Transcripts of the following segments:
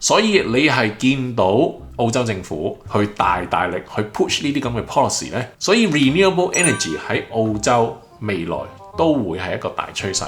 所以你係見到澳洲政府去大力去 push 呢啲咁嘅 policy 咧，所以 renewable energy 喺澳洲未來都會係一個大趨勢。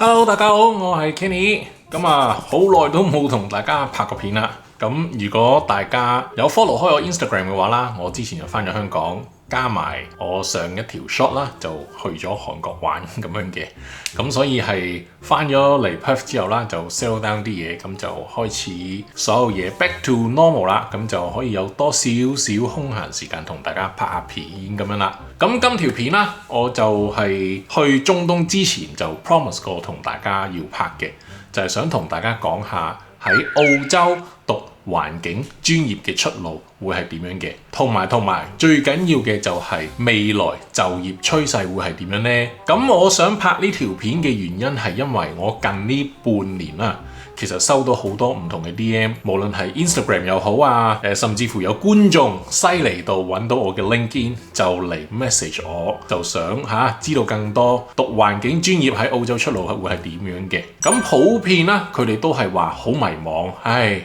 Hello， 大家好，我係 Kenny。咁好耐都冇同大家拍過片啦。咁如果大家有 follow 開我 Instagram 嘅話啦，我之前就翻咗香港，加埋我上一條 shot 啦，就去咗韓國玩咁樣嘅。咁所以係翻咗嚟 Perth 之後啦，就 settle down 啲嘢，咁就開始所有嘢 back to normal 啦，咁就可以有多少少空閒時間同大家拍下片咁樣啦。咁今條片啦，我就係去中東之前就 promise 過同大家要拍嘅，就係想同大家講下喺澳洲讀環境專業嘅出路會係點樣嘅，同埋最緊要嘅就係未來就業趨勢會係點樣呢？咁我想拍呢條片嘅原因係因為我近呢半年啦，其實收到好多唔同嘅 DM， 無論係 Instagram 又好啊，甚至乎有觀眾犀利到揾到我嘅 LinkedIn 就嚟 message 我，就想知道更多讀環境專業喺澳洲出路會係點樣嘅。咁普遍啦，佢哋都係話好迷茫，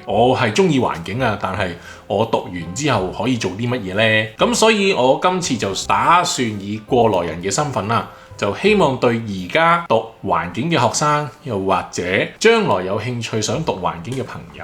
我係中意環境啊，但係我讀完之後可以做啲乜嘢呢？咁所以我今次就打算以過來人嘅身份啦，就希望對而家讀環境嘅學生，又或者將來有興趣想讀環境嘅朋友，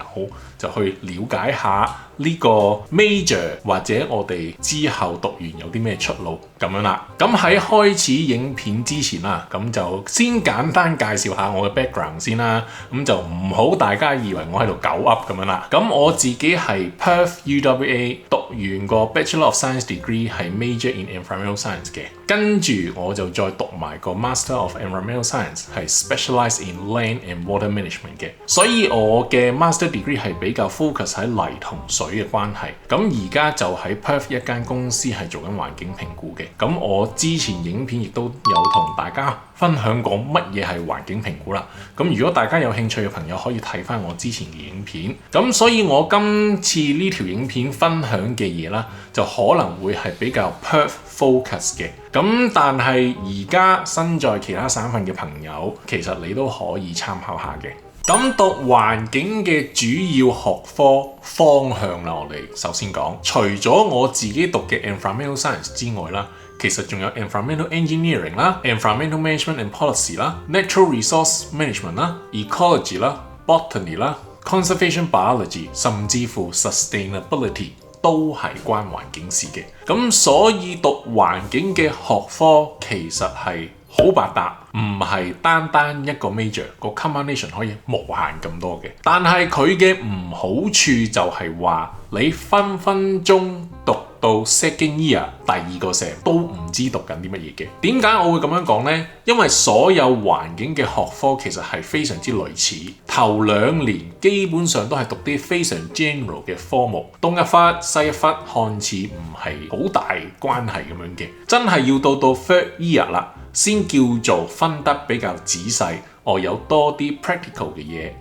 就去了解下呢個 major 或者我哋之後讀完有啲咩出路咁樣啦。咁喺開始影片之前啦，咁就先簡單介紹下我嘅 background 先啦。咁就唔好大家以為我喺度狗噏咁樣啦。咁我自己係 Perth UWA 讀完個 Bachelor of Science degree 係 major in Environmental Science 嘅，跟住我就再讀埋個 Master of Environmental Science 係 specialized in Land and Water Management 嘅。所以我嘅 Master degree 係比較 focus 喺泥同水嘅關係。咁而家就喺 Perth 一間公司係做緊環境評估嘅。咁我之前影片亦都有同大家分享過乜嘢係環境評估啦。咁如果大家有興趣嘅朋友可以睇翻我之前嘅影片。咁所以我今次呢條影片分享嘅嘢啦，就可能會係比較 Perth focus 嘅。咁但係而家身在其他省份嘅朋友，其實你都可以參考下嘅。咁讀環境嘅主要學科方向啦，我哋首先講，除咗我自己讀嘅 Environmental Science 之外啦，其實仲有 Environmental Engineering 啦、Environmental Management and Policy 啦、Natural Resource Management 啦、Ecology 啦、Botany 啦、Conservation Biology， 甚至乎 Sustainability 都係關環境事嘅。咁所以讀環境嘅學科其實係好百搭，唔係單一個 major 個 combination 可以無限咁多嘅。但係佢嘅唔好處就係話你分鐘讀到 second year 第二個 sem 都唔知讀緊啲乜嘢嘅。點解我會咁樣講呢？因為所有環境嘅學科其實係非常之類似，頭2年基本上都係讀啲非常 general 嘅科目，東一忽西一忽，看似唔係好大關係咁樣嘅。真係要到 third year 啦，先叫做分得比較仔細。有多啲 practical 嘅嘢，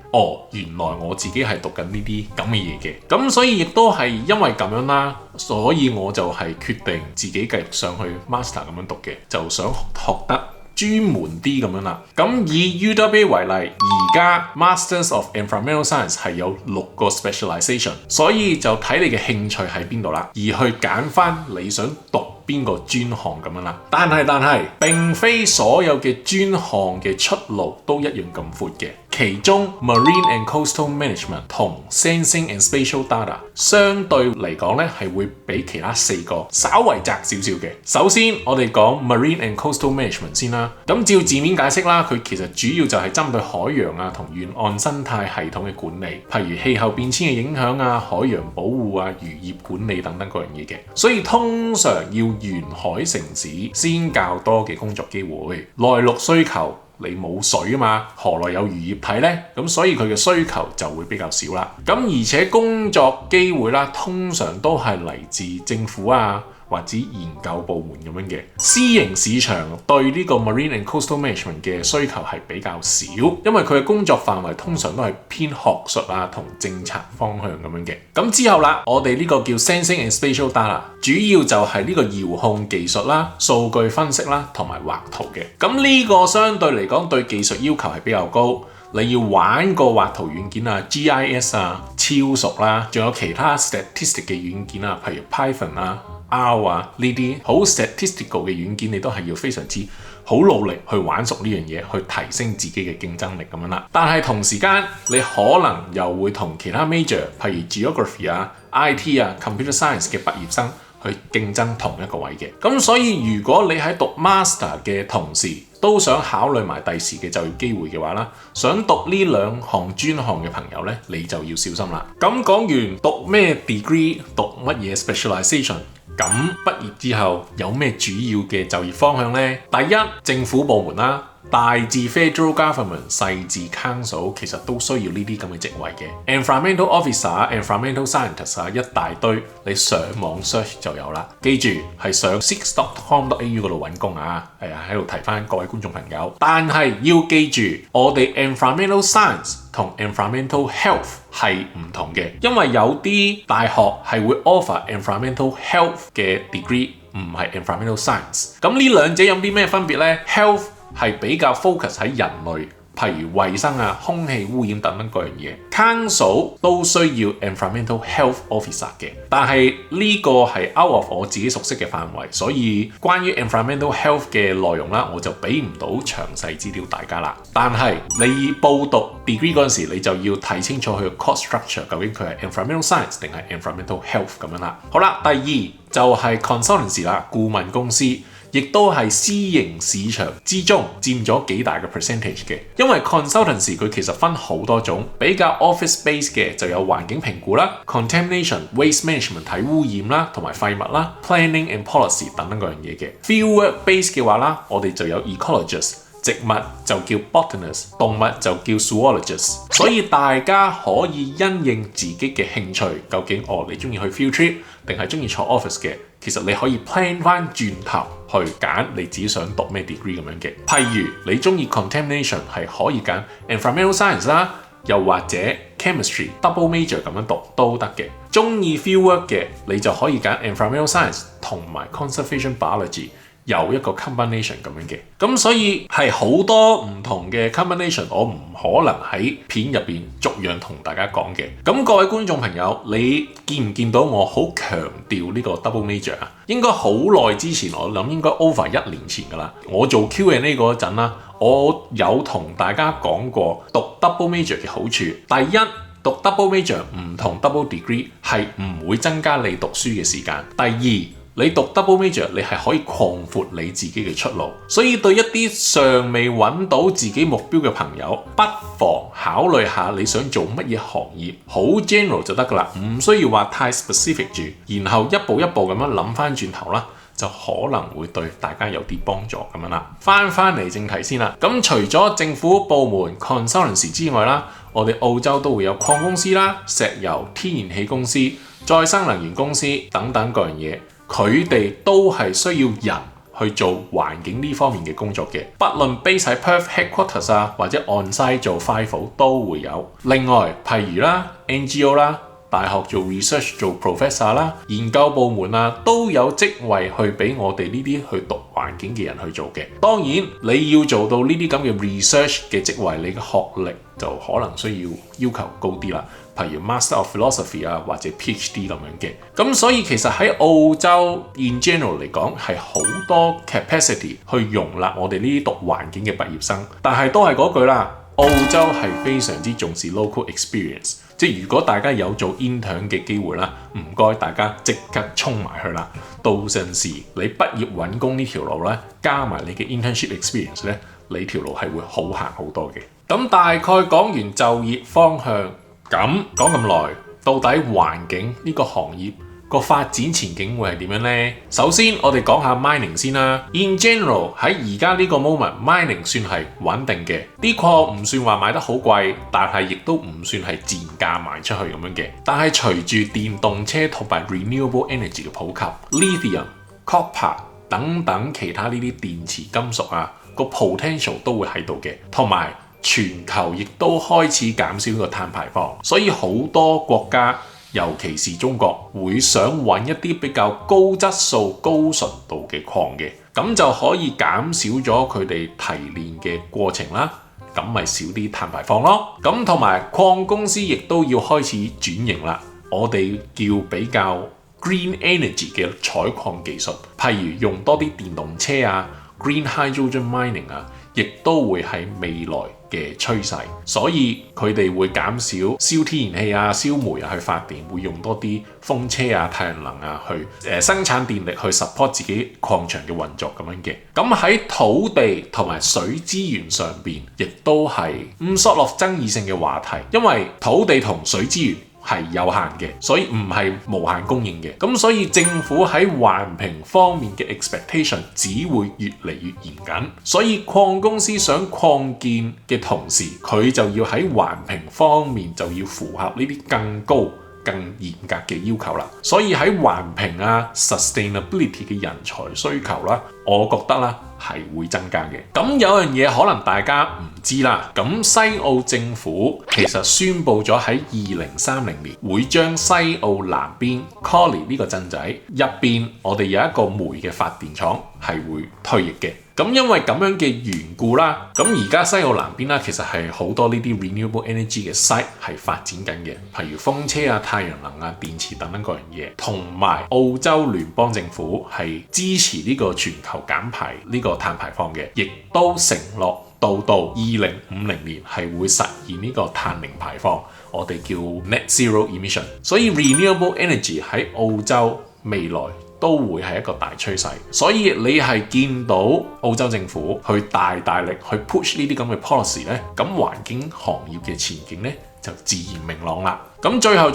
原來我自己係讀緊呢啲咁嘅嘢嘅。咁所以亦都係因為咁樣啦，所以我就係決定自己繼續上去 master 咁樣讀嘅，就想學得專門啲咁樣啦。咁以 UWA 為例，而家 Masters of Environmental Science 係有6個 specialization， 所以就睇你嘅興趣喺邊度啦，而去揀翻你想讀邊個專項咁樣啦。但係並非所有嘅專項嘅出路都一樣咁闊嘅。其中 Marine and Coastal Management 同 Sensing and Spatial Data 相對嚟講咧，係會比其他4個稍為窄少少嘅。首先我哋講 Marine and Coastal Management 先啦。咁照字面解釋啦，佢其實主要就係針對海洋啊同沿岸生態系統嘅管理，譬如氣候變遷嘅影響啊、海洋保護啊、漁業管理等等各樣嘢嘅。所以通常要沿海城市先較多嘅工作機會，內陸需求。你冇水啊嘛，何來有漁業體呢？咁所以佢嘅需求就會比較少啦。咁而且工作機會啦，通常都係嚟自政府啊，或者研究部門咁樣嘅。私營市場對呢個 Marine and Coastal Management 嘅需求係比較少，因為佢嘅工作範圍通常都係偏學術啊同政策方向咁樣嘅。咁之後啦，我哋呢個叫 Sensing and Spatial Data， 主要就係呢個遙控技術啦、數據分析啦同埋畫圖嘅。咁呢個相對嚟講對技術要求係比較高。你要玩個畫圖軟件啊、GIS 啊、超熟啦，仲有其他 statistic 嘅軟件啊，譬如 Python 啊、R 啊呢啲好 statistical 嘅軟件，你都係要非常之好努力去玩熟呢樣嘢，去提升自己嘅競爭力咁樣啦。但係同時間你可能又會同其他 major，譬如 geography 啊、IT 啊、computer science 嘅畢業生去競爭同一個位嘅。咁所以如果你喺讀 master 嘅同時，都想考慮埋第時嘅就業機會嘅話啦，想讀呢兩項專項嘅朋友呢，你就要小心啦。咁講完讀咩 degree， 讀乜嘢 specialization， 咁畢業之後有咩主要嘅就業方向呢？第一，政府部門啦。大至 Federal Government， 細至 Council， 其實都需要呢啲咁嘅職位嘅。Environmental Officer、Environmental Scientist 啊，一大堆，你上網 search 就有啦。記住係上 seeks.com.au 嗰度揾工啊。係啊，喺度提翻各位觀眾朋友。但係要記住，我哋 Environmental Science 同 Environmental Health 係唔同嘅，因為有啲大學係會 offer Environmental Health 嘅 degree， 唔係 Environmental Science。咁呢兩者有啲咩分別呢？ Health 係比較 focus 喺人類，譬如衛生啊、空氣污染等等各樣嘢。Council 都需要 environmental health officer 嘅，但係呢個係 out of 我自己熟悉嘅範圍，所以關於 environmental health 嘅內容啦，我就俾唔到詳細資料大家啦。但係你報讀 degree 嗰陣時，你就要睇清楚佢嘅 course structure， 究竟佢係 environmental science 定係 environmental health 咁樣啦。好啦，第二就係 consultancy 啦，顧問公司。亦都係私營市場之中佔咗幾大嘅 percentage 嘅，因為 consultancy 佢其實分好多種，比較 office base 嘅就有環境評估啦、contamination、waste management 睇污染啦同埋廢物啦、planning and policy 等等嗰樣嘢嘅。fieldwork base 嘅話啦，我哋就有 ecologist， 植物就叫 botanist， 動物就叫 zoologist， 所以大家可以因應自己嘅興趣，究竟你中意去 field trip 定係中意坐 office 嘅，其實你可以 plan 翻轉頭去揀你自己想讀咩 degree 咁樣嘅。譬如你中意 contamination 係可以揀 environmental science 啦，又或者 chemistry double major 咁樣讀都得嘅。中意 fieldwork 嘅你就可以揀 environmental science 同埋 conservation biology。有一個 combination 咁樣嘅，咁所以係好多唔同嘅 combination， 我唔可能喺片入邊逐樣同大家講嘅。咁各位觀眾朋友，你見唔見到我好強調呢個 double major 啊？應該好耐之前，我諗應該 over 1年前㗎啦。我做 Q&A 嗰陣啦，我有同大家講過讀 double major 嘅好處。第一，讀 double major 唔同 double degree 係唔會增加你讀書嘅時間。第二，你讀 double major， 你係可以擴闊你自己嘅出路，所以對一啲尚未揾到自己目標嘅朋友，不妨考慮下你想做乜嘢行業，好 general 就得㗎啦，唔需要話太 specific 住，然後一步一步咁樣諗翻轉頭啦，就可能會對大家有啲幫助咁樣啦。翻嚟正題先啦，咁除咗政府部門 consultancy 之外啦，我哋澳洲都會有礦公司啦、石油、天然氣公司、再生能源公司等等各樣嘢。佢哋都係需要人去做環境呢方面嘅工作嘅，不論 base 喺 Perth headquarters 啊，或者 on-site 做 FIFO 都會有。另外，譬如啦 NGO 啦，大學做 research 做 professor 啦，研究部門啊，都有職位去俾我哋呢啲去讀環境嘅人去做嘅。當然，你要做到呢啲咁嘅 research 嘅職位，你嘅學歷就可能需要求高啲啦。譬如 Master of Philosophy 啊，或者 PhD 咁樣嘅，咁所以其實喺澳洲 in general 嚟講係好多 capacity 去容納我哋呢啲讀環境嘅畢業生，但係都係嗰句啦，澳洲係非常之重視 local experience， 即係如果大家有做 intern 嘅機會啦，唔該大家即刻衝埋去啦，到陣時你畢業揾工呢條路咧，加埋你嘅 internship experience 咧，你條路係會好行好多嘅。咁大概講完就業方向。咁講咁耐，到底環境呢個行業個發展前景會係點樣呢？首先，我哋講下 mining 先啦。In general 喺而家呢個 moment，mining 算係穩定嘅，啲礦唔算話買得好貴，但係亦都唔算係賤價賣出去咁樣嘅。但係隨住電動車同埋 renewable energy 嘅普及 ，lithium、copper 等等其他呢啲電池金屬啊，個 potential 都會喺度嘅，同埋全球亦都開始減少呢個碳排放，所以好多國家，尤其是中國，會想揾一啲比較高質素、高純度嘅礦嘅，咁就可以減少咗佢哋提煉嘅過程啦，咁咪少啲碳排放咯。咁同埋礦公司亦都要開始轉型啦，我哋叫比較 green energy 嘅採礦技術，譬如用多啲電動車啊 ，green hydrogen mining 啊，亦都會喺未來嘅趨勢，所以佢哋會減少燒天然氣啊、燒煤啊去發電，會用多啲風車啊、太陽能啊去生產電力去 support 自己礦場嘅運作咁樣嘅。咁喺土地同埋水資源上邊，亦都係唔索落爭議性嘅話題，因為土地同水資源係有限嘅，所以唔係無限供應嘅。咁所以政府喺環評方面嘅 expectation 只會越嚟越嚴謹。所以礦公司想擴建嘅同時，佢就要喺環評方面就要符合呢啲更高、更嚴格嘅要求啦。所以喺環評啊 sustainability 嘅人才需求啦，我覺得啦係會增加嘅。咁有樣嘢可能大家唔知啦，咁西澳政府其實宣布咗喺2030年會將西澳南邊 Collie 呢個鎮仔入邊，我哋有一個煤嘅發電廠係會退役嘅。咁因為咁樣嘅緣故啦，咁而家西澳南邊啦，其實係好多呢啲 renewable energy 嘅 site 係發展緊嘅，譬如風車啊、太陽能啊、電池等等各樣嘢，同埋澳洲聯邦政府係支持呢個全球減排呢個碳排放嘅，亦都承諾到2050年係會實現呢個碳零排放，我哋叫 net zero emission。所以 renewable energy 喺澳洲未來都會係一個大趨勢，所以你係見到澳洲政府去大力去 push 呢啲咁嘅 policy 咧，咁環境行業嘅前景咧就自然明朗啦。咁最後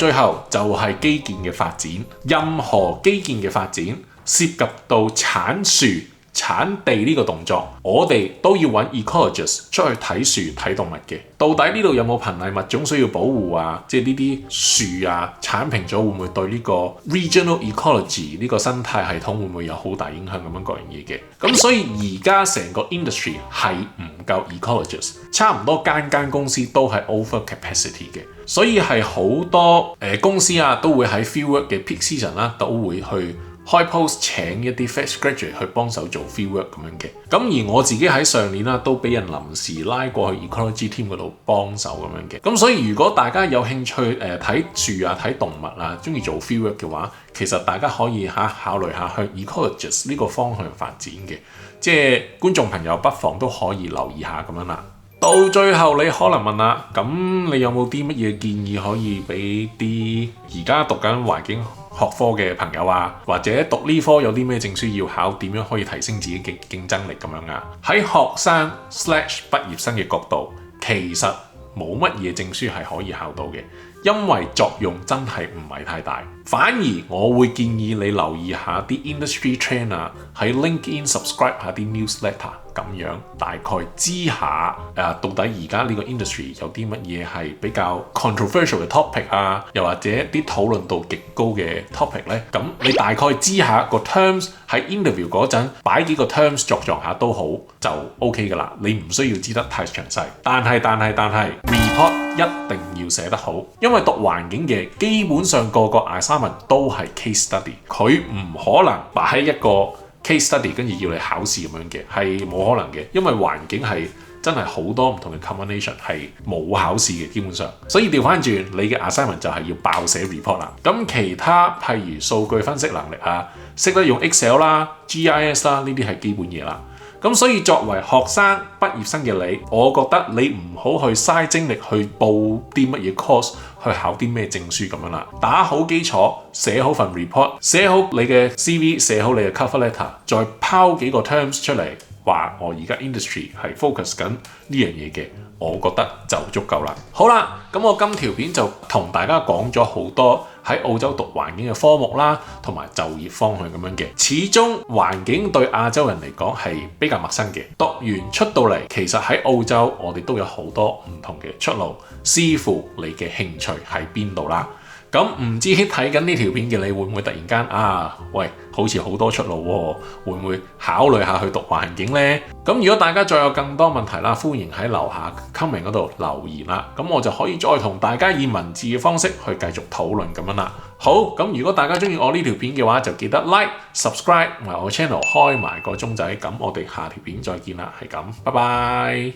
就係基建嘅發展，任何基建嘅發展涉及到剷樹、剷地呢個動作，我哋都要揾 ecologist 出去睇樹睇動物嘅。到底呢度有冇瀕危物種需要保護啊？即係呢啲樹啊剷平咗會唔會對呢個 regional ecology 呢個生態系統會唔會有好大影響咁樣各樣嘢嘅？咁所以而家成個 industry 係唔夠 ecologist， 差唔多間公司都係 over capacity 嘅，所以係好多公司啊都會喺 fieldwork 嘅 peak season 啦，都會去開 post 請一啲 fresh graduate 去幫手做 fieldwork 咁樣嘅。咁而我自己喺上年啦都俾人臨時拉過去 ecology team 嗰度幫手咁樣嘅。咁所以如果大家有興趣睇樹啊、睇動物啊，中意做 fieldwork 嘅話，其實大家可以考慮下去 ecologist 呢個方向發展嘅。即係觀眾朋友不妨都可以留意下咁樣啦。到最後你可能問啦，咁你有冇啲乜嘢建議可以俾啲而家讀緊環境學科嘅朋友啊，或者讀呢科有啲咩證書要考，點樣可以提升自己嘅競爭力咁樣啊？喺學生/畢業生嘅角度，其實冇乜嘢證書係可以考到嘅，因為作用真係唔係太大。反而我會建議你留意下啲 industry trend 啊，喺 LinkedIn subscribe 下啲 newsletter， 咁樣大概知下到底而家呢個 industry 有啲乜嘢係比較 controversial 嘅 topic 啊，又或者啲討論度極高嘅 topic 咧，咁你大概知下個 terms 喺 interview 嗰陣擺幾個 terms 作下都好就 OK 噶啦，你唔需要知得太詳細。但係 report 一定要寫得好，因為讀環境嘅基本上個 assignment 都係 case study， 佢唔可能擺喺一個 case study 跟住要你考試咁樣嘅，係冇可能嘅，因為環境係真係好多唔同嘅 combination 係冇考試嘅基本上，所以調翻轉你嘅 assignment 就係要爆寫 report 啦。咁其他譬如數據分析能力啊，識得用 Excel 啦、GIS 啦，呢啲係基本嘢啦。咁所以作為學生畢業生嘅你，我覺得你唔好去嘥精力去報啲乜嘢 course，去考啲咩證書咁樣啦。打好基礎，寫好份 report， 寫好你嘅 CV， 寫好你嘅 cover letter， 再拋幾個 terms 出嚟，話我而家 industry 係 focus 緊呢樣嘢嘅，我覺得就足夠啦。好啦，咁我今條片就同大家講咗好多喺澳洲讀環境嘅科目啦，同埋就業方向咁樣嘅。始終環境對亞洲人嚟講係比較陌生嘅，讀完出到嚟，其實喺澳洲我哋都有好多唔同嘅出路，視乎你嘅興趣喺邊度啦。咁唔知睇緊呢條片嘅你會唔會突然間喂，好似好多出路喎，會唔會考慮下去讀環境呢？咁如果大家再有更多問題啦，歡迎喺樓下 comment 嗰度留言啦，咁我就可以再同大家以文字嘅方式去繼續討論咁樣啦。好，咁如果大家中意我呢條片嘅話，就記得 like、subscribe 埋我 channel， 開埋個鐘仔，咁我哋下條片再見啦，係咁，拜拜。